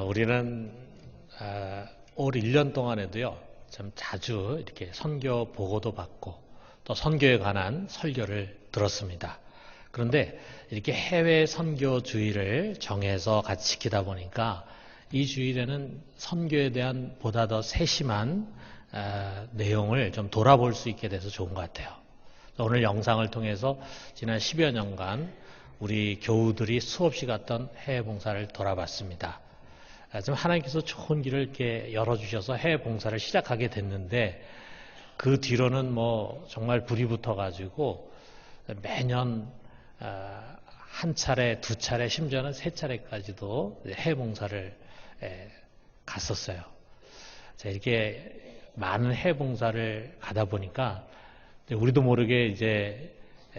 우리는 올 1년 동안에도요, 참 자주 이렇게 선교 보고도 받고 또 선교에 관한 설교를 들었습니다. 그런데 이렇게 해외 선교 주일을 정해서 같이 지키다 보니까 이 주일에는 선교에 대한 보다 더 세심한 내용을 좀 돌아볼 수 있게 돼서 좋은 것 같아요. 오늘 영상을 통해서 지난 10여 년간 우리 교우들이 수없이 갔던 해외 봉사를 돌아봤습니다. 좀 하나님께서 좋은 길을 이렇게 열어주셔서 해외 봉사를 시작하게 됐는데 그 뒤로는 뭐 정말 불이 붙어가지고 매년 한 차례, 두 차례, 심지어는 세 차례까지도 해외 봉사를 갔었어요. 자, 이렇게 많은 해외 봉사를 가다 보니까 우리도 모르게 이제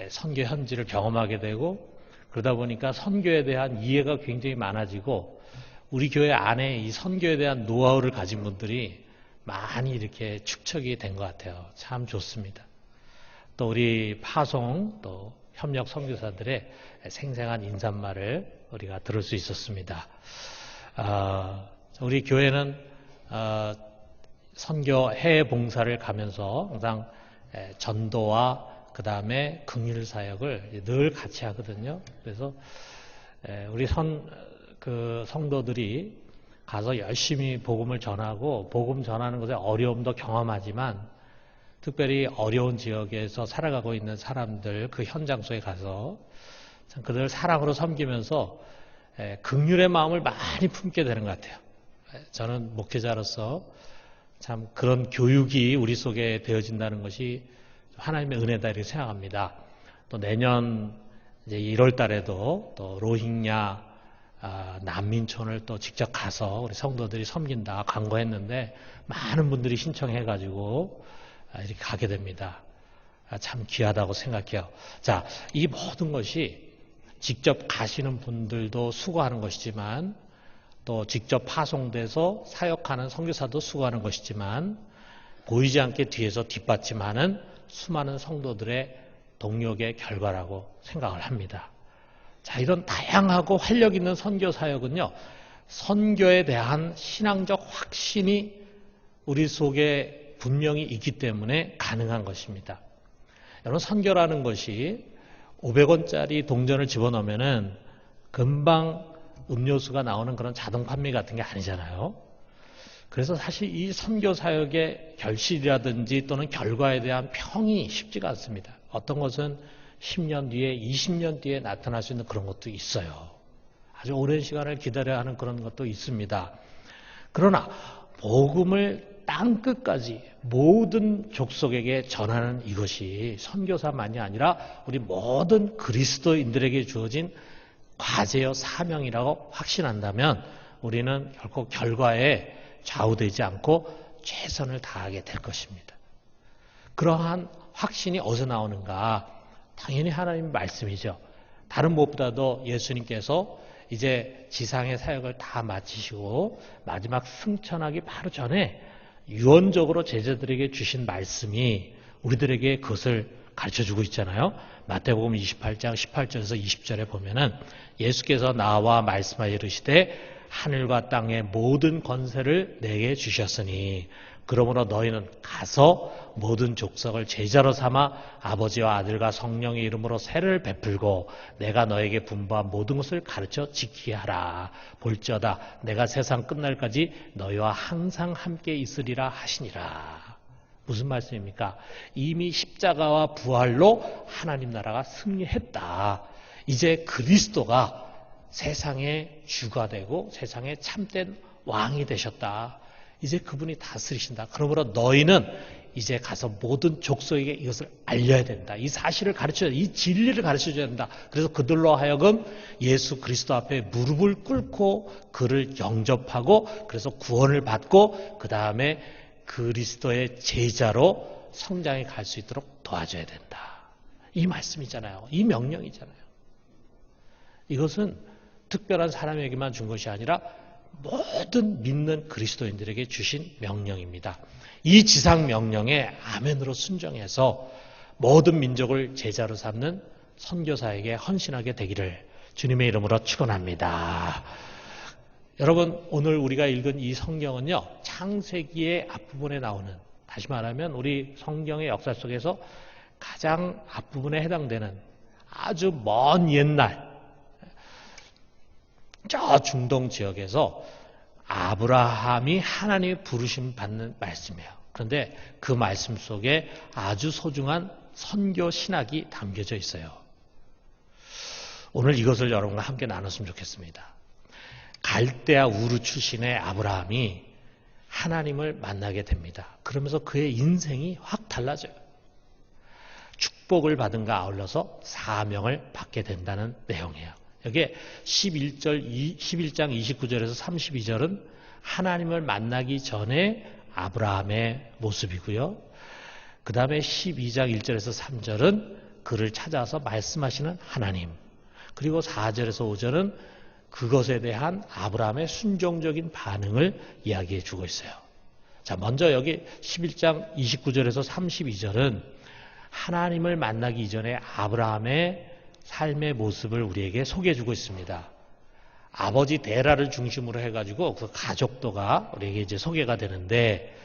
선교 현지를 경험하게 되고 그러다 보니까 선교에 대한 이해가 굉장히 많아지고 우리 교회 안에 이 선교에 대한 노하우를 가진 분들이 많이 이렇게 축적이 된 것 같아요. 참 좋습니다. 또 우리 파송 또 협력 선교사들의 생생한 인사말을 우리가 들을 수 있었습니다. 우리 교회는 선교 해외 봉사를 가면서 항상 전도와 그 다음에 긍휼 사역을 늘 같이 하거든요. 그래서 우리 성도들이 가서 열심히 복음을 전하고 복음 전하는 것에 어려움도 경험하지만 특별히 어려운 지역에서 살아가고 있는 사람들 그 현장 속에 가서 참 그들을 사랑으로 섬기면서 긍휼의 마음을 많이 품게 되는 것 같아요. 저는 목회자로서 참 그런 교육이 우리 속에 되어진다는 것이 하나님의 은혜다 이렇게 생각합니다. 또 내년 이제 1월 달에도 또 로힝야 난민촌을 또 직접 가서 우리 성도들이 섬긴다 광고했는데 많은 분들이 신청해가지고 이렇게 가게 됩니다. 참 귀하다고 생각해요. 자, 이 모든 것이 직접 가시는 분들도 수고하는 것이지만 또 직접 파송돼서 사역하는 선교사도 수고하는 것이지만 보이지 않게 뒤에서 뒷받침하는 수많은 성도들의 동력의 결과라고 생각을 합니다. 자, 이런 다양하고 활력 있는 선교 사역은요, 선교에 대한 신앙적 확신이 우리 속에 분명히 있기 때문에 가능한 것입니다. 여러분, 선교라는 것이 500원짜리 동전을 집어넣으면은 금방 음료수가 나오는 그런 자동 판매 같은 게 아니잖아요. 그래서 사실 이 선교 사역의 결실이라든지 또는 결과에 대한 평이 쉽지가 않습니다. 어떤 것은 10년 뒤에 20년 뒤에 나타날 수 있는 그런 것도 있어요. 아주 오랜 시간을 기다려야 하는 그런 것도 있습니다. 그러나 복음을 땅끝까지 모든 족속에게 전하는 이것이 선교사만이 아니라 우리 모든 그리스도인들에게 주어진 과제요 사명이라고 확신한다면 우리는 결코 결과에 좌우되지 않고 최선을 다하게 될 것입니다. 그러한 확신이 어디서 나오는가? 당연히 하나님의 말씀이죠. 다른 무엇보다도 예수님께서 이제 지상의 사역을 다 마치시고 마지막 승천하기 바로 전에 유언적으로 제자들에게 주신 말씀이 우리들에게 그것을 가르쳐주고 있잖아요. 마태복음 28장 18절에서 20절에 보면은 예수께서 나와 말씀하여 이르시되 하늘과 땅의 모든 권세를 내게 주셨으니 그러므로 너희는 가서 모든 족속을 제자로 삼아 아버지와 아들과 성령의 이름으로 세례를 베풀고 내가 너에게 분부한 모든 것을 가르쳐 지키게 하라. 볼지어다 내가 세상 끝날까지 너희와 항상 함께 있으리라 하시니라. 무슨 말씀입니까? 이미 십자가와 부활로 하나님 나라가 승리했다. 이제 그리스도가 세상의 주가 되고 세상의 참된 왕이 되셨다. 이제 그분이 다스리신다. 그러므로 너희는 이제 가서 모든 족속에게 이것을 알려야 된다. 이 사실을 가르쳐야 된다. 이 진리를 가르쳐줘야 된다. 그래서 그들로 하여금 예수 그리스도 앞에 무릎을 꿇고 그를 영접하고 그래서 구원을 받고 그 다음에 그리스도의 제자로 성장해 갈 수 있도록 도와줘야 된다. 이 말씀이잖아요. 이 명령이잖아요. 이것은 특별한 사람에게만 준 것이 아니라 모든 믿는 그리스도인들에게 주신 명령입니다. 이 지상 명령에 아멘으로 순종해서 모든 민족을 제자로 삼는 선교사에게 헌신하게 되기를 주님의 이름으로 축원합니다. 여러분, 오늘 우리가 읽은 이 성경은요, 창세기의 앞부분에 나오는, 다시 말하면 우리 성경의 역사 속에서 가장 앞부분에 해당되는 아주 먼 옛날, 저 중동 지역에서 아브라함이 하나님의 부르심 받는 말씀이에요. 그런데 그 말씀 속에 아주 소중한 선교 신학이 담겨져 있어요. 오늘 이것을 여러분과 함께 나눴으면 좋겠습니다. 갈대아 우르 출신의 아브라함이 하나님을 만나게 됩니다. 그러면서 그의 인생이 확 달라져요. 축복을 받은가 아울러서 사명을 받게 된다는 내용이에요. 여기에 11장 29절에서 32절은 하나님을 만나기 전에 아브라함의 모습이고요. 그 다음에 12장 1절에서 3절은 그를 찾아서 말씀하시는 하나님, 그리고 4절에서 5절은 그것에 대한 아브라함의 순종적인 반응을 이야기해 주고 있어요. 자, 먼저 여기 11장 29절에서 32절은 하나님을 만나기 이전에 아브라함의 삶의 모습을 우리에게 소개해 주고 있습니다. 아버지 데라를 중심으로 해가지고 그 가족도가 우리에게 이제 소개가 되는데,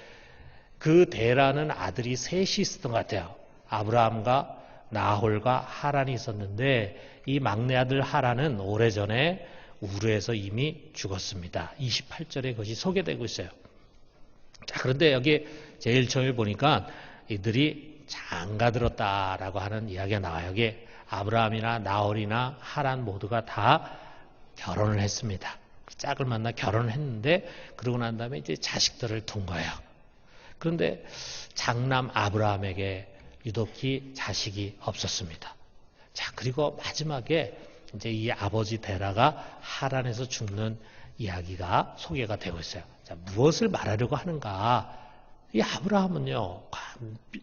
그 데라는 아들이 셋이 있었던 것 같아요. 아브라함과 나홀과 하란이 있었는데, 이 막내 아들 하란은 오래전에 우르에서 이미 죽었습니다. 28절에 그것이 소개되고 있어요. 자, 그런데 여기 제일 처음에 보니까 이들이 장가들었다라고 하는 이야기가 나와요. 여기 아브라함이나 나홀이나 하란 모두가 다 결혼을 했습니다. 짝을 만나 결혼을 했는데, 그러고 난 다음에 이제 자식들을 둔 거예요. 그런데 장남 아브라함에게 유독히 자식이 없었습니다. 자, 그리고 마지막에 이제 이 아버지 데라가 하란에서 죽는 이야기가 소개가 되고 있어요. 자, 무엇을 말하려고 하는가? 이 아브라함은요,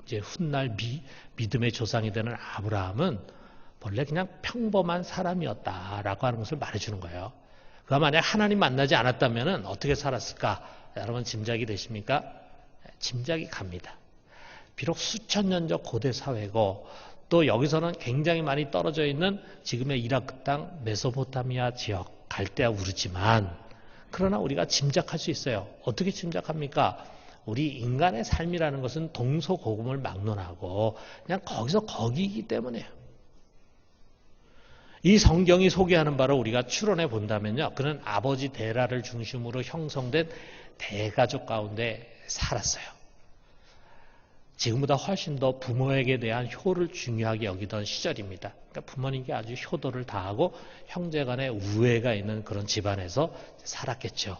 이제 훗날 믿음의 조상이 되는 아브라함은 원래 그냥 평범한 사람이었다라고 하는 것을 말해주는 거예요. 그가 만약 하나님 만나지 않았다면 어떻게 살았을까? 여러분 짐작이 되십니까? 짐작이 갑니다. 비록 수천 년적 고대 사회고, 또 여기서는 굉장히 많이 떨어져 있는 지금의 이라크 땅 메소포타미아 지역 갈대아 우르지만, 그러나 우리가 짐작할 수 있어요. 어떻게 짐작합니까? 우리 인간의 삶이라는 것은 동서고금을 막론하고 그냥 거기서 거기이기 때문에요. 이 성경이 소개하는 바를 우리가 추론해 본다면요, 그는 아버지 데라를 중심으로 형성된 대가족 가운데 살았어요. 지금보다 훨씬 더 부모에게 대한 효를 중요하게 여기던 시절입니다. 그러니까 부모님께 아주 효도를 다하고 형제 간의 우애가 있는 그런 집안에서 살았겠죠.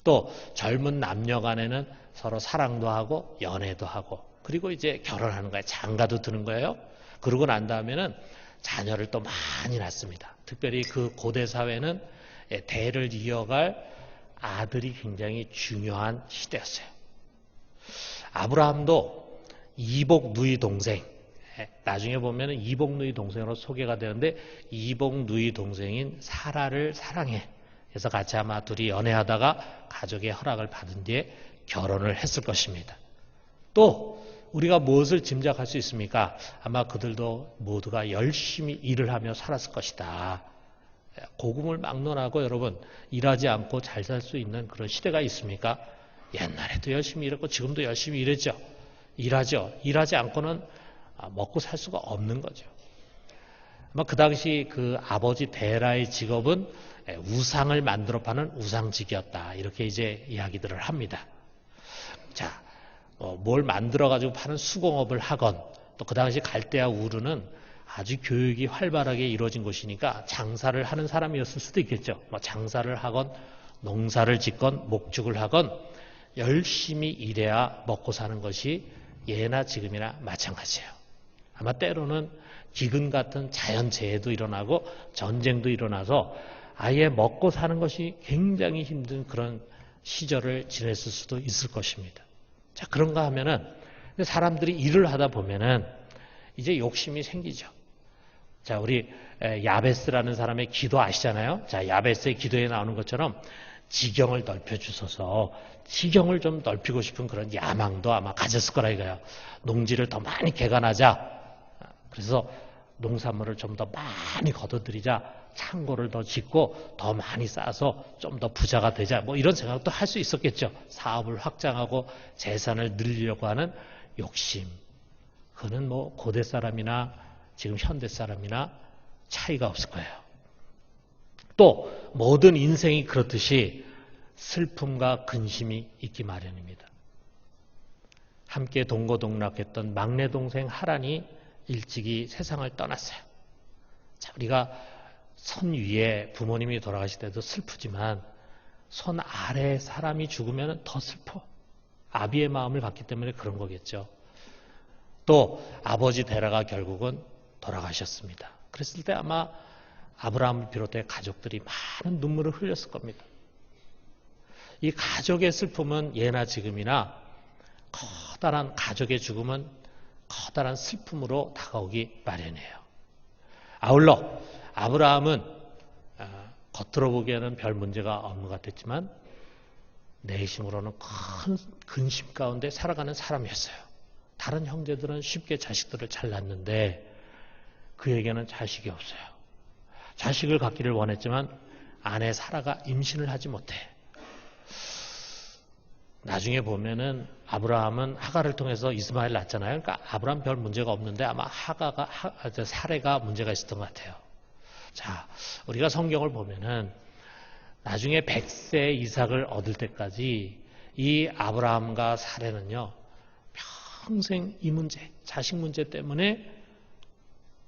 또 젊은 남녀 간에는 서로 사랑도 하고 연애도 하고, 그리고 이제 결혼하는 거예요. 장가도 드는 거예요. 그러고 난 다음에는 자녀를 또 많이 낳습니다. 특별히 그 고대 사회는 대를 이어갈 아들이 굉장히 중요한 시대였어요. 아브라함도 이복 누이 동생, 나중에 보면 이복 누이 동생으로 소개가 되는데, 이복 누이 동생인 사라를 사랑해. 그래서 같이 아마 둘이 연애하다가 가족의 허락을 받은 뒤에 결혼을 했을 것입니다. 또 우리가 무엇을 짐작할 수 있습니까? 아마 그들도 모두가 열심히 일을 하며 살았을 것이다. 고금을 막론하고 여러분, 일하지 않고 잘 살 수 있는 그런 시대가 있습니까? 옛날에도 열심히 일했고 지금도 열심히 일했죠. 일하죠. 일하지 않고는 먹고 살 수가 없는 거죠. 아마 그 당시 그 아버지 데라의 직업은 우상을 만들어 파는 우상직이었다. 이렇게 이제 이야기들을 합니다. 자, 뭘 만들어가지고 파는 수공업을 하건, 또 그 당시 갈대아 우르는 아주 교육이 활발하게 이루어진 곳이니까 장사를 하는 사람이었을 수도 있겠죠. 장사를 하건, 농사를 짓건, 목축을 하건, 열심히 일해야 먹고 사는 것이 예나 지금이나 마찬가지예요. 아마 때로는 기근 같은 자연재해도 일어나고 전쟁도 일어나서 아예 먹고 사는 것이 굉장히 힘든 그런 시절을 지냈을 수도 있을 것입니다. 자, 그런가 하면은 사람들이 일을 하다 보면은 이제 욕심이 생기죠. 자, 우리 야베스라는 사람의 기도 아시잖아요. 자, 야베스의 기도에 나오는 것처럼 지경을 넓혀주셔서 지경을 좀 넓히고 싶은 그런 야망도 아마 가졌을 거라 이거예요. 농지를 더 많이 개간하자. 그래서 농산물을 좀 더 많이 거둬들이자. 창고를 더 짓고 더 많이 쌓아서 좀 더 부자가 되자, 뭐 이런 생각도 할 수 있었겠죠. 사업을 확장하고 재산을 늘리려고 하는 욕심. 그거는 뭐 고대 사람이나 지금 현대 사람이나 차이가 없을 거예요. 또 모든 인생이 그렇듯이 슬픔과 근심이 있기 마련입니다. 함께 동고동락했던 막내 동생 하란이 일찍이 세상을 떠났어요. 자, 우리가 손 위에 부모님이 돌아가실 때도 슬프지만 손 아래 사람이 죽으면 더 슬퍼. 아비의 마음을 갖기 때문에 그런 거겠죠. 또 아버지 데라가 결국은 돌아가셨습니다. 그랬을 때 아마 아브라함을 비롯해 가족들이 많은 눈물을 흘렸을 겁니다. 이 가족의 슬픔은 예나 지금이나 커다란 가족의 죽음은 커다란 슬픔으로 다가오기 마련이에요. 아울러 아브라함은 겉으로 보기에는 별 문제가 없는 것 같았지만 내심으로는 큰 근심 가운데 살아가는 사람이었어요. 다른 형제들은 쉽게 자식들을 잘 낳는데 그에게는 자식이 없어요. 자식을 갖기를 원했지만 아내 사라가 임신을 하지 못해. 나중에 보면은 아브라함은 하가를 통해서 이스마엘 낳잖아요. 그러니까 아브라함 별 문제가 없는데 아마 사레가 문제가 있었던 것 같아요. 자, 우리가 성경을 보면은 나중에 100세 이삭을 얻을 때까지 이 아브라함과 사레는요, 평생 이 문제, 자식 문제 때문에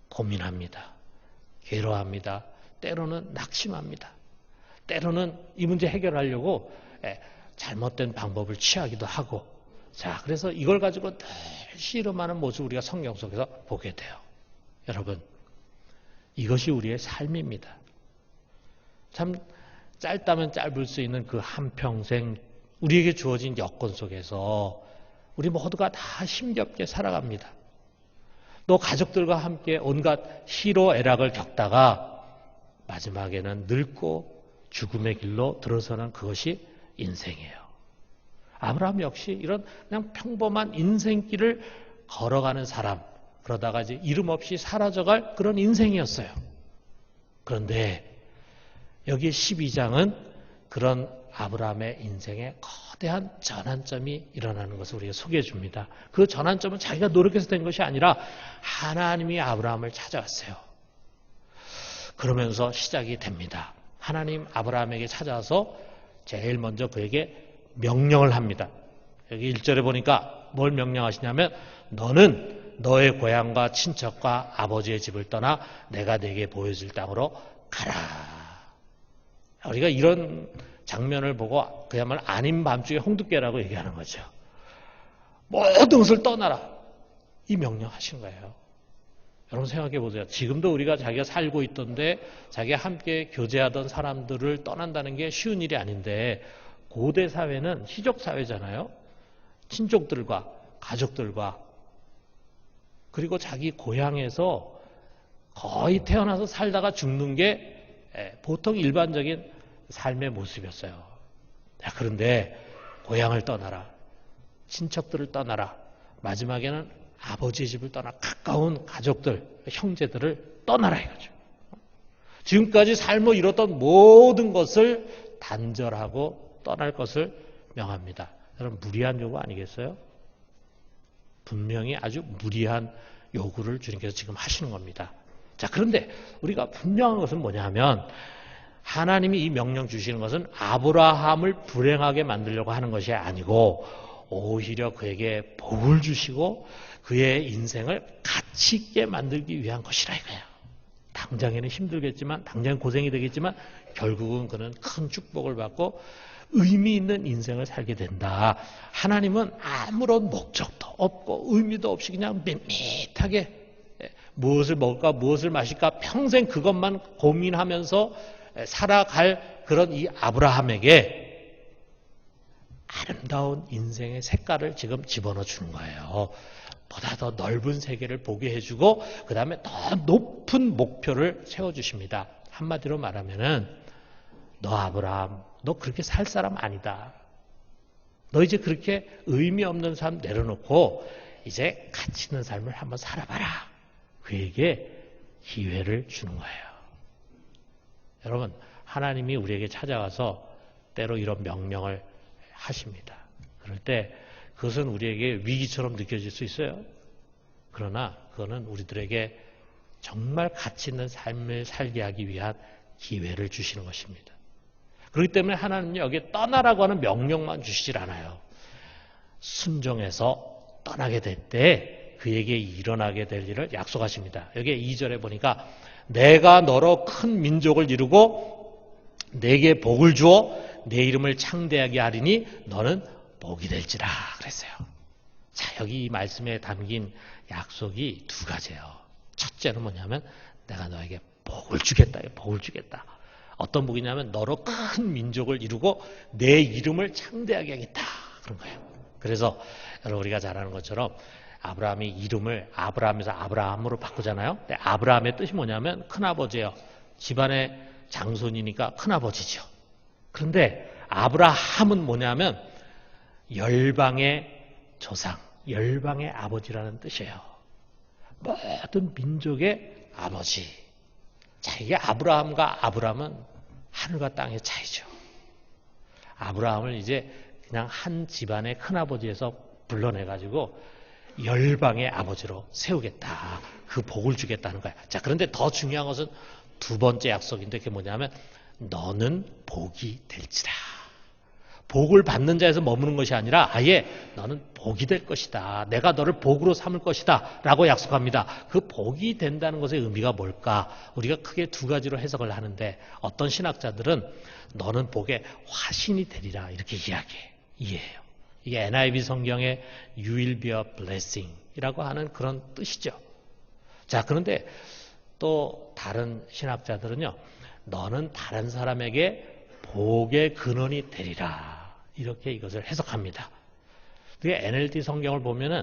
고민합니다. 괴로워합니다. 때로는 낙심합니다. 때로는 이 문제 해결하려고 잘못된 방법을 취하기도 하고, 자, 그래서 이걸 가지고 늘 씨름하는 모습을 우리가 성경 속에서 보게 돼요. 여러분, 이것이 우리의 삶입니다. 참 짧다면 짧을 수 있는 그 한평생 우리에게 주어진 여건 속에서 우리 모두가 다 힘겹게 살아갑니다. 또 가족들과 함께 온갖 희로애락을 겪다가 마지막에는 늙고 죽음의 길로 들어서는 그것이 인생이에요. 아브라함 역시 이런 그냥 평범한 인생길을 걸어가는 사람, 그러다가 이제 이름 없이 사라져갈 그런 인생이었어요. 그런데 여기 12장은 그런 아브라함의 인생에 거대한 전환점이 일어나는 것을 우리가 소개해 줍니다. 그 전환점은 자기가 노력해서 된 것이 아니라 하나님이 아브라함을 찾아왔어요. 그러면서 시작이 됩니다. 하나님 아브라함에게 찾아와서 제일 먼저 그에게 명령을 합니다. 여기 1절에 보니까 뭘 명령하시냐면 너는 너의 고향과 친척과 아버지의 집을 떠나 내가 내게 보여줄 땅으로 가라. 우리가 이런 장면을 보고 그야말로 아닌 밤중에 홍두깨라고 얘기하는 거죠. 모든 것을 떠나라. 이 명령하신 거예요. 여러분 생각해 보세요. 지금도 우리가 자기가 살고 있던데 자기가 함께 교제하던 사람들을 떠난다는 게 쉬운 일이 아닌데 고대 사회는 시족 사회잖아요. 친족들과 가족들과 그리고 자기 고향에서 거의 태어나서 살다가 죽는 게 보통 일반적인 삶의 모습이었어요. 그런데 고향을 떠나라. 친척들을 떠나라. 마지막에는 아버지의 집을 떠나 가까운 가족들, 형제들을 떠나라 이거죠. 지금까지 삶을 이뤘던 모든 것을 단절하고 떠날 것을 명합니다. 여러분 무리한 요구 아니겠어요? 분명히 아주 무리한 요구를 주님께서 지금 하시는 겁니다. 자, 그런데 우리가 분명한 것은 뭐냐 하면 하나님이 이 명령 주시는 것은 아브라함을 불행하게 만들려고 하는 것이 아니고 오히려 그에게 복을 주시고 그의 인생을 가치 있게 만들기 위한 것이라 이거예요. 당장에는 힘들겠지만 당장 고생이 되겠지만 결국은 그는 큰 축복을 받고 의미 있는 인생을 살게 된다. 하나님은 아무런 목적도 없고 의미도 없이 그냥 밋밋하게 무엇을 먹을까 무엇을 마실까 평생 그것만 고민하면서 살아갈 그런 이 아브라함에게 아름다운 인생의 색깔을 지금 집어넣어 주는 거예요. 보다 더 넓은 세계를 보게 해주고 그 다음에 더 높은 목표를 세워주십니다. 한마디로 말하면은 너 아브라함 너 그렇게 살 사람 아니다. 너 이제 그렇게 의미 없는 삶 내려놓고 이제 가치 있는 삶을 한번 살아봐라. 그에게 기회를 주는 거예요. 여러분, 하나님이 우리에게 찾아와서 때로 이런 명령을 하십니다. 그럴 때 그것은 우리에게 위기처럼 느껴질 수 있어요. 그러나 그거는 우리들에게 정말 가치 있는 삶을 살게 하기 위한 기회를 주시는 것입니다. 그렇기 때문에 하나님은 여기에 떠나라고 하는 명령만 주시질 않아요. 순종해서 떠나게 될 때 그에게 일어나게 될 일을 약속하십니다. 여기 2절에 보니까 내가 너로 큰 민족을 이루고 내게 복을 주어 내 이름을 창대하게 하리니 너는 복이 될지라 그랬어요. 자, 여기 이 말씀에 담긴 약속이 두 가지예요. 첫째는 뭐냐면 내가 너에게 복을 주겠다. 복을 주겠다. 어떤 복이냐면 너로 큰 민족을 이루고 내 이름을 창대하게 하겠다. 그런 거예요. 그래서 여러분 우리가 잘 아는 것처럼 아브라함이 이름을 아브라함에서 아브라함으로 바꾸잖아요. 근데 아브라함의 뜻이 뭐냐면 큰아버지예요. 집안의 장손이니까 큰아버지죠. 그런데 아브라함은 뭐냐면 열방의 조상, 열방의 아버지라는 뜻이에요. 모든 민족의 아버지. 자, 이게 아브라함과 아브람은 하늘과 땅의 차이죠. 아브라함을 이제 그냥 한 집안의 큰아버지에서 불러내가지고 열방의 아버지로 세우겠다. 그 복을 주겠다는 거야. 자, 그런데 더 중요한 것은 두 번째 약속인데 그게 뭐냐면 너는 복이 될지라. 복을 받는 자에서 머무는 것이 아니라 아예 너는 복이 될 것이다. 내가 너를 복으로 삼을 것이다. 라고 약속합니다. 그 복이 된다는 것의 의미가 뭘까? 우리가 크게 두 가지로 해석을 하는데 어떤 신학자들은 너는 복의 화신이 되리라 이렇게 이해해요. 이게 NIV 성경의 You will be a blessing 이라고 하는 그런 뜻이죠. 자, 그런데 또 다른 신학자들은요. 너는 다른 사람에게 복의 근원이 되리라. 이렇게 이것을 해석합니다. NLT 성경을 보면은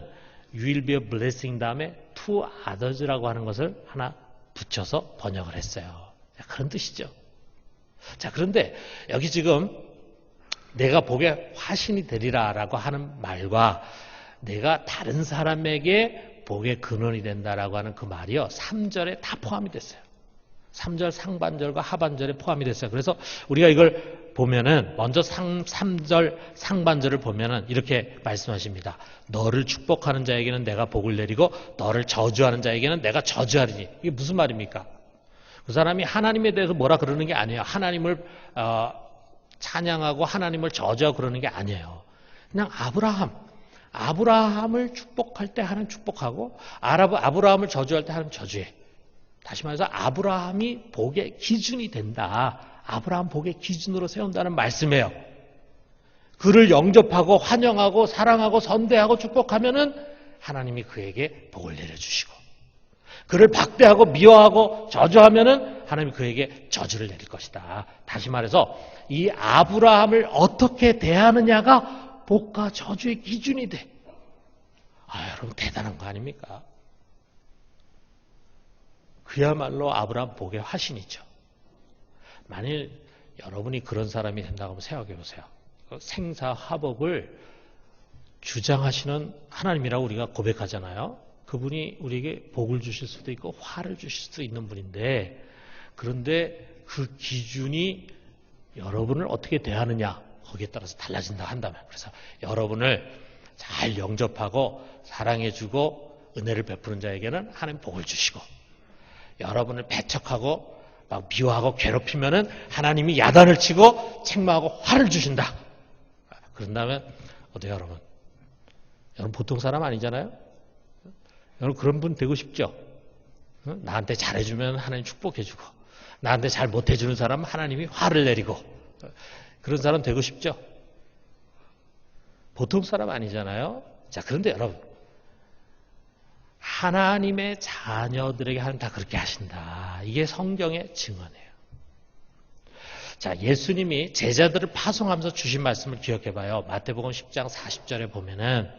You will be a blessing 다음에 to others라고 하는 것을 하나 붙여서 번역을 했어요. 그런 뜻이죠. 자, 그런데 여기 지금 내가 복의 화신이 되리라라고 하는 말과 내가 다른 사람에게 복의 근원이 된다라고 하는 그 말이요. 3절에 다 포함이 됐어요. 3절 상반절과 하반절에 포함이 됐어요. 그래서 우리가 이걸 보면은 먼저 3절 상반절을 보면은 이렇게 말씀하십니다. 너를 축복하는 자에게는 내가 복을 내리고 너를 저주하는 자에게는 내가 저주하리니. 이게 무슨 말입니까? 그 사람이 하나님에 대해서 뭐라 그러는 게 아니에요. 하나님을 찬양하고 하나님을 저주하고 그러는 게 아니에요. 그냥 아브라함을 축복할 때 하나님 축복하고 아브라함을 저주할 때 하나님 저주해. 다시 말해서 아브라함이 복의 기준이 된다. 아브라함 복의 기준으로 세운다는 말씀이에요. 그를 영접하고 환영하고 사랑하고 선대하고 축복하면은 하나님이 그에게 복을 내려주시고 그를 박대하고 미워하고 저주하면은 하나님이 그에게 저주를 내릴 것이다. 다시 말해서 이 아브라함을 어떻게 대하느냐가 복과 저주의 기준이 돼. 여러분 대단한 거 아닙니까? 그야말로 아브라함 복의 화신이죠. 만일 여러분이 그런 사람이 된다고 한번 생각해 보세요. 생사화복을 주장하시는 하나님이라고 우리가 고백하잖아요. 그분이 우리에게 복을 주실 수도 있고 화를 주실 수도 있는 분인데 그런데 그 기준이 여러분을 어떻게 대하느냐 거기에 따라서 달라진다 한다면 그래서 여러분을 잘 영접하고 사랑해주고 은혜를 베푸는 자에게는 하나님 복을 주시고 여러분을 배척하고 막 미워하고 괴롭히면은 하나님이 야단을 치고 책망하고 화를 주신다. 그런다면 어때요, 여러분? 여러분 보통 사람 아니잖아요? 여러분 그런 분 되고 싶죠? 나한테 잘해주면 하나님 축복해주고 나한테 잘 못해주는 사람은 하나님이 화를 내리고 그런 사람 되고 싶죠? 보통 사람 아니잖아요? 자, 그런데 여러분 하나님의 자녀들에게 하나님 다 그렇게 하신다. 이게 성경의 증언이에요. 자, 예수님이 제자들을 파송하면서 주신 말씀을 기억해봐요. 마태복음 10장 40절에 보면은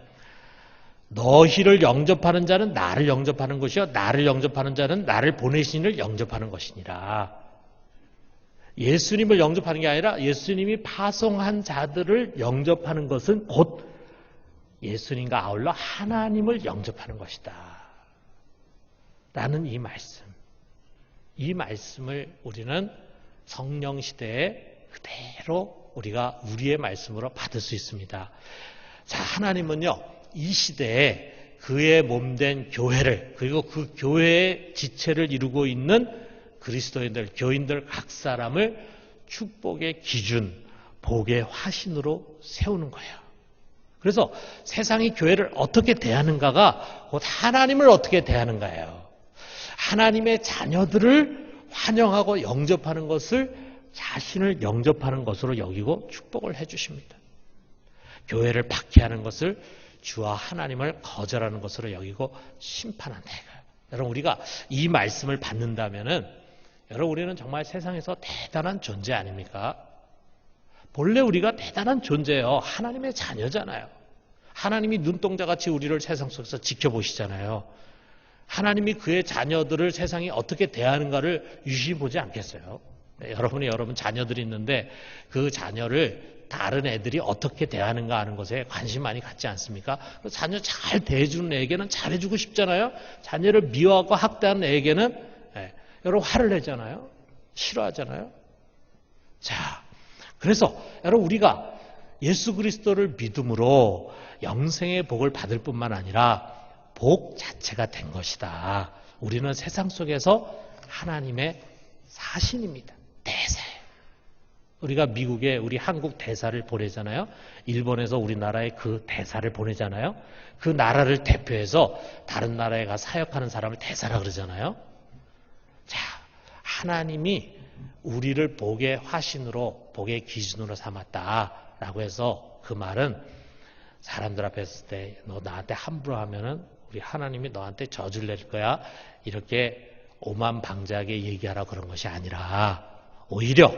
너희를 영접하는 자는 나를 영접하는 것이요 나를 영접하는 자는 나를 보내신 이를 영접하는 것이니라. 예수님을 영접하는 게 아니라 예수님이 파송한 자들을 영접하는 것은 곧 예수님과 아울러 하나님을 영접하는 것이다. 라는 이 말씀을 우리는 성령 시대에 그대로 우리가 우리의 말씀으로 받을 수 있습니다. 자, 하나님은요, 이 시대에 그의 몸된 교회를, 그리고 그 교회의 지체를 이루고 있는 그리스도인들, 교인들 각 사람을 축복의 기준, 복의 화신으로 세우는 거예요. 그래서 세상이 교회를 어떻게 대하는가가 곧 하나님을 어떻게 대하는가예요. 하나님의 자녀들을 환영하고 영접하는 것을 자신을 영접하는 것으로 여기고 축복을 해주십니다. 교회를 박해하는 것을 주와 하나님을 거절하는 것으로 여기고 심판한다. 여러분, 우리가 이 말씀을 받는다면은 여러분, 우리는 정말 세상에서 대단한 존재 아닙니까? 본래 우리가 대단한 존재예요. 하나님의 자녀잖아요. 하나님이 눈동자같이 우리를 세상 속에서 지켜보시잖아요. 하나님이 그의 자녀들을 세상이 어떻게 대하는가를 유심히 보지 않겠어요? 네, 여러분 자녀들이 있는데 그 자녀를 다른 애들이 어떻게 대하는가 하는 것에 관심 많이 갖지 않습니까? 자녀 잘 대해주는 애에게는 잘해주고 싶잖아요. 자녀를 미워하고 학대하는 애에게는 여러분 화를 내잖아요. 싫어하잖아요. 자, 그래서 여러분 우리가 예수 그리스도를 믿음으로 영생의 복을 받을 뿐만 아니라 복 자체가 된 것이다. 우리는 세상 속에서 하나님의 사신입니다. 대사예요. 우리가 미국에 우리 한국 대사를 보내잖아요. 일본에서 우리나라에 그 대사를 보내잖아요. 그 나라를 대표해서 다른 나라에 가 사역하는 사람을 대사라 그러잖아요. 자, 하나님이 우리를 복의 화신으로, 복의 기준으로 삼았다라고 해서 그 말은 사람들 앞에 있을 때 너 나한테 함부로 하면은 우리 하나님이 너한테 저주를 내릴 거야. 이렇게 오만방자하게 얘기하라 그런 것이 아니라 오히려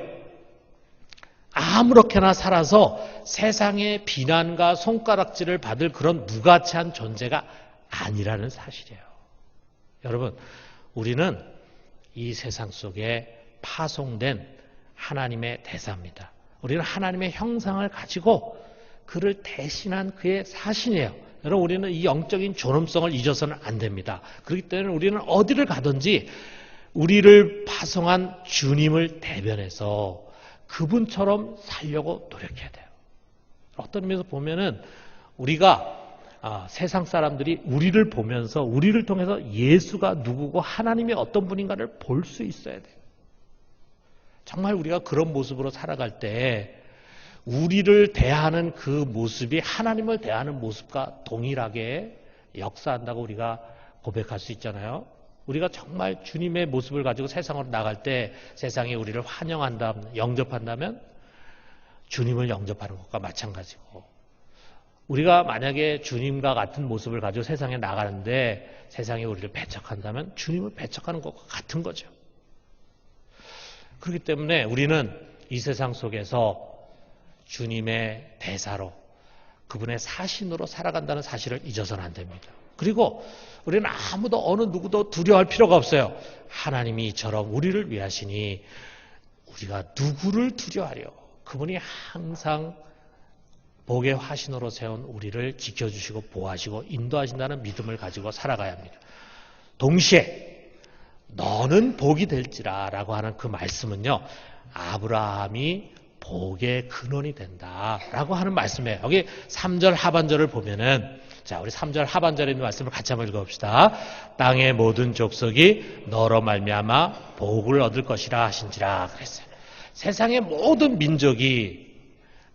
아무렇게나 살아서 세상의 비난과 손가락질을 받을 그런 무가치한 존재가 아니라는 사실이에요. 여러분, 우리는 이 세상 속에 파송된 하나님의 대사입니다. 우리는 하나님의 형상을 가지고 그를 대신한 그의 사신이에요. 여러분, 우리는 이 영적인 존엄성을 잊어서는 안 됩니다. 그렇기 때문에 우리는 어디를 가든지 우리를 파송한 주님을 대변해서 그분처럼 살려고 노력해야 돼요. 어떤 의미에서 보면은 우리가 세상 사람들이 우리를 보면서 우리를 통해서 예수가 누구고 하나님이 어떤 분인가를 볼 수 있어야 돼요. 정말 우리가 그런 모습으로 살아갈 때 우리를 대하는 그 모습이 하나님을 대하는 모습과 동일하게 역사한다고 우리가 고백할 수 있잖아요. 우리가 정말 주님의 모습을 가지고 세상으로 나갈 때 세상이 우리를 환영한다면, 영접한다면 주님을 영접하는 것과 마찬가지고, 우리가 만약에 주님과 같은 모습을 가지고 세상에 나가는데 세상이 우리를 배척한다면 주님을 배척하는 것과 같은 거죠. 그렇기 때문에 우리는 이 세상 속에서 주님의 대사로, 그분의 사신으로 살아간다는 사실을 잊어서는 안 됩니다. 그리고 우리는 아무도 어느 누구도 두려워할 필요가 없어요. 하나님이 이처럼 우리를 위하시니 우리가 누구를 두려워하려. 그분이 항상 복의 화신으로 세운 우리를 지켜주시고 보호하시고 인도하신다는 믿음을 가지고 살아가야 합니다. 동시에 너는 복이 될지라 라고 하는 그 말씀은요, 아브라함이 복의 근원이 된다라고 하는 말씀이에요. 여기 3절 하반절을 보면은, 자, 우리 3절 하반절에 있는 말씀을 같이 한번 읽어봅시다. 땅의 모든 족속이 너로 말미암아 복을 얻을 것이라 하신지라 그랬어요. 세상의 모든 민족이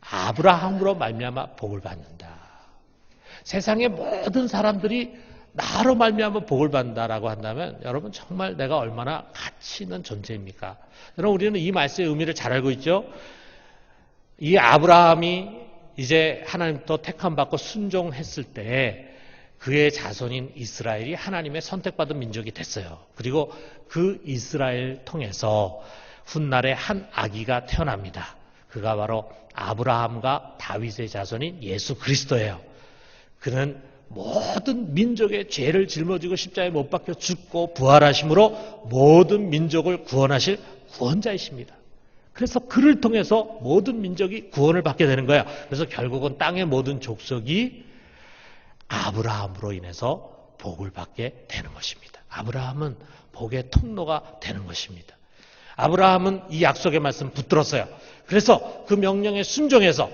아브라함으로 말미암아 복을 받는다. 세상의 모든 사람들이 나로 말미암아 복을 받는다라고 한다면 여러분, 정말 내가 얼마나 가치 있는 존재입니까? 여러분, 우리는 이 말씀의 의미를 잘 알고 있죠? 이 아브라함이 이제 하나님부터 택함받고 순종했을 때 그의 자손인 이스라엘이 하나님의 선택받은 민족이 됐어요. 그리고 그 이스라엘 통해서 훗날에 한 아기가 태어납니다. 그가 바로 아브라함과 다윗의 자손인 예수 그리스도예요. 그는 모든 민족의 죄를 짊어지고 십자가에 못 박혀 죽고 부활하심으로 모든 민족을 구원하실 구원자이십니다. 그래서 그를 통해서 모든 민족이 구원을 받게 되는 거예요. 그래서 결국은 땅의 모든 족속이 아브라함으로 인해서 복을 받게 되는 것입니다. 아브라함은 복의 통로가 되는 것입니다. 아브라함은 이 약속의 말씀 붙들었어요. 그래서 그 명령에 순종해서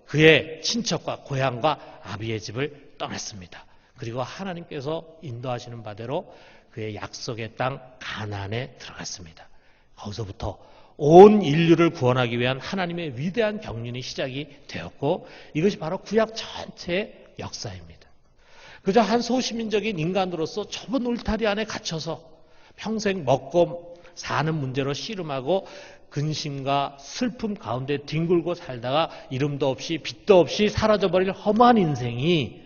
그의 친척과 고향과 아비의 집을 떠났습니다. 그리고 하나님께서 인도하시는 바대로 그의 약속의 땅 가나안에 들어갔습니다. 거기서부터 온 인류를 구원하기 위한 하나님의 위대한 경륜이 시작이 되었고, 이것이 바로 구약 전체의 역사입니다. 그저 한 소시민적인 인간으로서 좁은 울타리 안에 갇혀서 평생 먹고 사는 문제로 씨름하고 근심과 슬픔 가운데 뒹굴고 살다가 이름도 없이 빛도 없이 사라져버릴 험한 인생이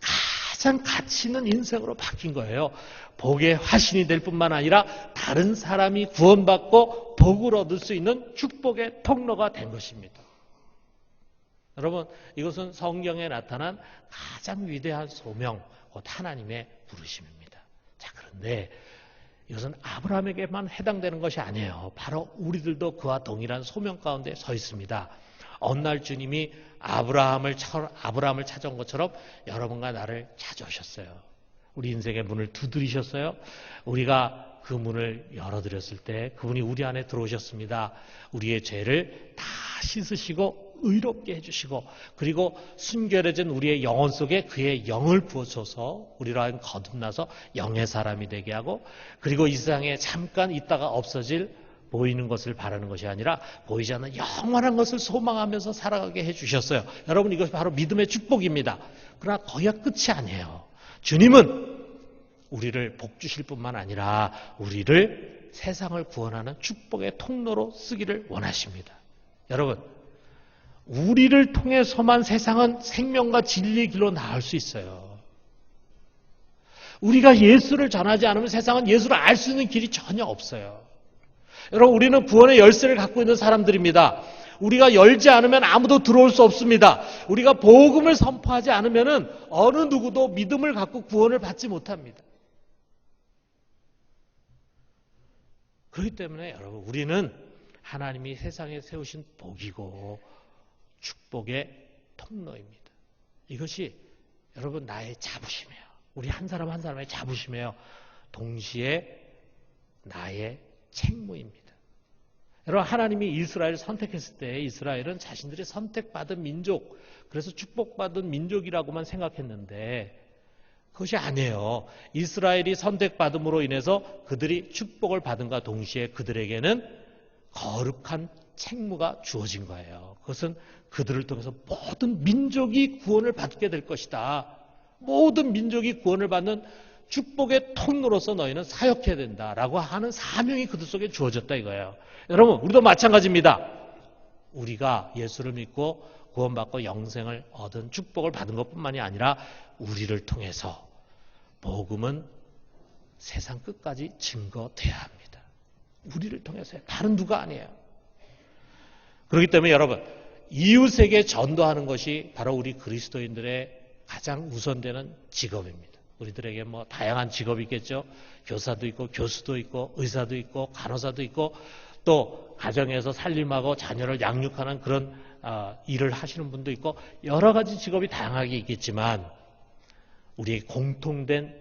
가장 가치 있는 인생으로 바뀐 거예요. 복의 화신이 될 뿐만 아니라 다른 사람이 구원받고 복을 얻을 수 있는 축복의 통로가 된 것입니다. 여러분, 이것은 성경에 나타난 가장 위대한 소명, 곧 하나님의 부르심입니다. 자, 그런데 이것은 아브라함에게만 해당되는 것이 아니에요. 바로 우리들도 그와 동일한 소명 가운데 서 있습니다. 어느 날 주님이 아브라함을 찾아온 것처럼 여러분과 나를 찾아오셨어요. 우리 인생의 문을 두드리셨어요. 우리가 그 문을 열어드렸을 때 그분이 우리 안에 들어오셨습니다. 우리의 죄를 다 씻으시고 의롭게 해주시고, 그리고 순결해진 우리의 영혼 속에 그의 영을 부어줘서 우리로 하여금 거듭나서 영의 사람이 되게 하고, 그리고 이 세상에 잠깐 있다가 없어질 보이는 것을 바라는 것이 아니라 보이지 않는 영원한 것을 소망하면서 살아가게 해주셨어요. 여러분, 이것이 바로 믿음의 축복입니다. 그러나 거기가 끝이 아니에요. 주님은 우리를 복 주실 뿐만 아니라 우리를 세상을 구원하는 축복의 통로로 쓰기를 원하십니다. 여러분, 우리를 통해서만 세상은 생명과 진리의 길로 나을 수 있어요. 우리가 예수를 전하지 않으면 세상은 예수를 알 수 있는 길이 전혀 없어요. 여러분, 우리는 구원의 열쇠를 갖고 있는 사람들입니다. 우리가 열지 않으면 아무도 들어올 수 없습니다. 우리가 복음을 선포하지 않으면 어느 누구도 믿음을 갖고 구원을 받지 못합니다. 그렇기 때문에 여러분, 우리는 하나님이 세상에 세우신 복이고 축복의 통로입니다. 이것이 여러분 나의 자부심이에요. 우리 한 사람 한 사람의 자부심이에요. 동시에 나의 책무입니다. 여러분, 하나님이 이스라엘을 선택했을 때 이스라엘은 자신들이 선택받은 민족, 그래서 축복받은 민족이라고만 생각했는데 그것이 아니에요. 이스라엘이 선택받음으로 인해서 그들이 축복을 받은과 동시에 그들에게는 거룩한 책무가 주어진 거예요. 그것은 그들을 통해서 모든 민족이 구원을 받게 될 것이다. 모든 민족이 구원을 받는 축복의 통로로서 너희는 사역해야 된다라고 하는 사명이 그들 속에 주어졌다 이거예요. 여러분, 우리도 마찬가지입니다. 우리가 예수를 믿고 구원받고 영생을 얻은 축복을 받은 것뿐만이 아니라 우리를 통해서 복음은 세상 끝까지 증거돼야 합니다. 우리를 통해서요. 다른 누가 아니에요. 그렇기 때문에 여러분, 이웃에게 전도하는 것이 바로 우리 그리스도인들의 가장 우선되는 직업입니다. 우리들에게 뭐 다양한 직업이 있겠죠. 교사도 있고 교수도 있고 의사도 있고 간호사도 있고 또 가정에서 살림하고 자녀를 양육하는 그런 일을 하시는 분도 있고 여러 가지 직업이 다양하게 있겠지만 우리의 공통된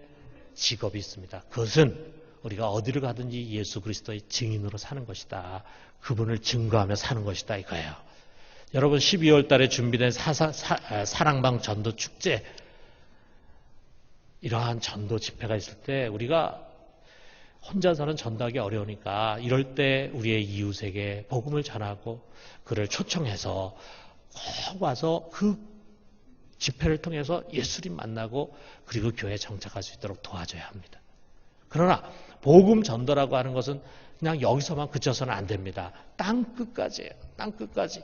직업이 있습니다. 그것은 우리가 어디를 가든지 예수 그리스도의 증인으로 사는 것이다. 그분을 증거하며 사는 것이다 이거예요. 여러분, 12월 달에 준비된 사랑방 전도 축제, 이러한 전도 집회가 있을 때 우리가 혼자서는 전도하기 어려우니까 이럴 때 우리의 이웃에게 복음을 전하고 그를 초청해서 꼭 와서 그 집회를 통해서 예수님 만나고 그리고 교회에 정착할 수 있도록 도와줘야 합니다. 그러나 복음 전도라고 하는 것은 그냥 여기서만 그쳐서는 안 됩니다. 땅끝까지예요. 땅끝까지.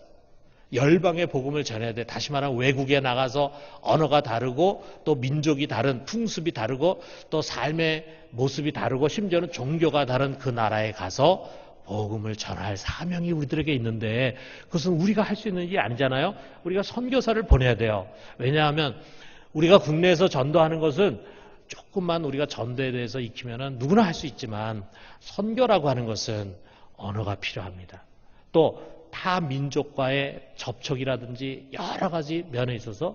열방의 복음을 전해야 돼. 다시 말하면 외국에 나가서 언어가 다르고 또 민족이 다른, 풍습이 다르고 또 삶의 모습이 다르고 심지어는 종교가 다른 그 나라에 가서 복음을 전할 사명이 우리들에게 있는데 그것은 우리가 할 수 있는 일이 아니잖아요. 우리가 선교사를 보내야 돼요. 왜냐하면 우리가 국내에서 전도하는 것은 조금만 우리가 전도에 대해서 익히면 누구나 할 수 있지만 선교라고 하는 것은 언어가 필요합니다. 또 타 민족과의 접촉이라든지 여러 가지 면에 있어서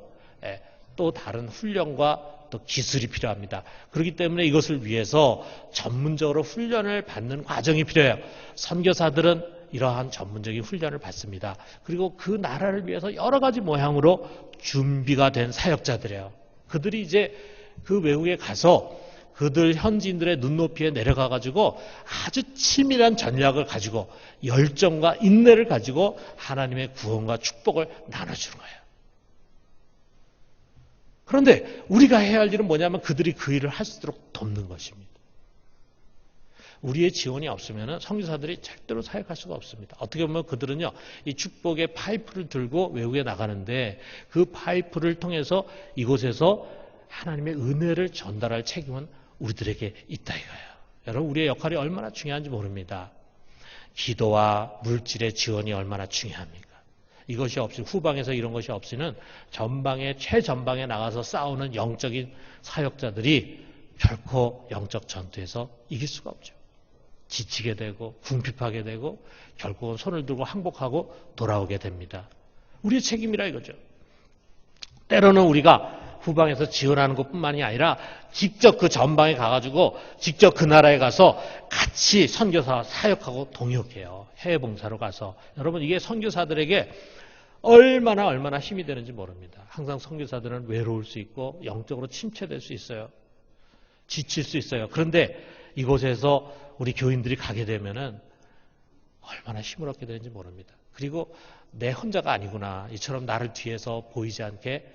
또 다른 훈련과 또 기술이 필요합니다. 그렇기 때문에 이것을 위해서 전문적으로 훈련을 받는 과정이 필요해요. 선교사들은 이러한 전문적인 훈련을 받습니다. 그리고 그 나라를 위해서 여러 가지 모양으로 준비가 된 사역자들이에요. 그들이 이제 그 외국에 가서 그들 현지인들의 눈높이에 내려가 가지고 아주 치밀한 전략을 가지고 열정과 인내를 가지고 하나님의 구원과 축복을 나눠주는 거예요. 그런데 우리가 해야 할 일은 뭐냐면 그들이 그 일을 할 수 있도록 돕는 것입니다. 우리의 지원이 없으면 선교사들이 절대로 사역할 수가 없습니다. 어떻게 보면 그들은요, 이 축복의 파이프를 들고 외국에 나가는데 그 파이프를 통해서 이곳에서 하나님의 은혜를 전달할 책임은 우리들에게 있다 이거예요. 여러분, 우리의 역할이 얼마나 중요한지 모릅니다. 기도와 물질의 지원이 얼마나 중요합니까? 이것이 없이, 후방에서 이런 것이 없이는 전방에, 최전방에 나가서 싸우는 영적인 사역자들이 결코 영적 전투에서 이길 수가 없죠. 지치게 되고 궁핍하게 되고 결국은 손을 들고 항복하고 돌아오게 됩니다. 우리의 책임이라 이거죠. 때로는 우리가 후방에서 지원하는 것뿐만이 아니라 직접 그 전방에 가가지고 직접 그 나라에 가서 같이 선교사 사역하고 동역해요. 해외 봉사로 가서. 여러분, 이게 선교사들에게 얼마나 힘이 되는지 모릅니다. 항상 선교사들은 외로울 수 있고 영적으로 침체될 수 있어요. 지칠 수 있어요. 그런데 이곳에서 우리 교인들이 가게 되면은 얼마나 힘을 얻게 되는지 모릅니다. 그리고 내 혼자가 아니구나. 이처럼 나를 뒤에서 보이지 않게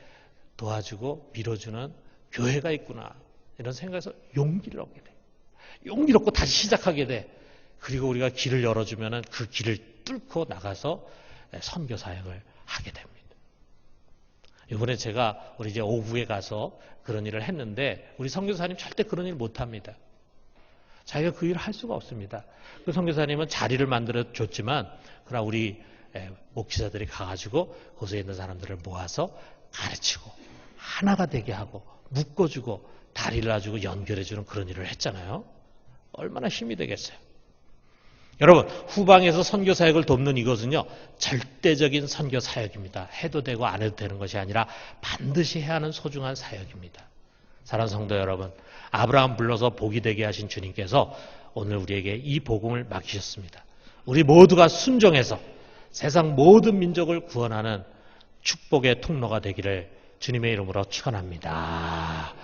도와주고 밀어주는 교회가 있구나. 이런 생각에서 용기를 얻게 돼. 용기를 얻고 다시 시작하게 돼. 그리고 우리가 길을 열어주면은 그 길을 뚫고 나가서 선교 사역을 하게 됩니다. 이번에 제가 우리 이제 오후에 가서 그런 일을 했는데 우리 선교사님 절대 그런 일 못합니다. 자기가 그 일을 할 수가 없습니다. 그 선교사님은 자리를 만들어 줬지만 그러나 우리 목회자들이 가가지고 거기에 있는 사람들을 모아서 가르치고 하나가 되게 하고 묶어주고 다리를 놔주고 연결해주는 그런 일을 했잖아요. 얼마나 힘이 되겠어요. 여러분, 후방에서 선교 사역을 돕는 이것은요, 절대적인 선교 사역입니다. 해도 되고 안 해도 되는 것이 아니라 반드시 해야 하는 소중한 사역입니다. 사랑하는 성도 여러분, 아브라함 불러서 복이 되게 하신 주님께서 오늘 우리에게 이 복음을 맡기셨습니다. 우리 모두가 순종해서 세상 모든 민족을 구원하는 축복의 통로가 되기를 주님의 이름으로 축원합니다.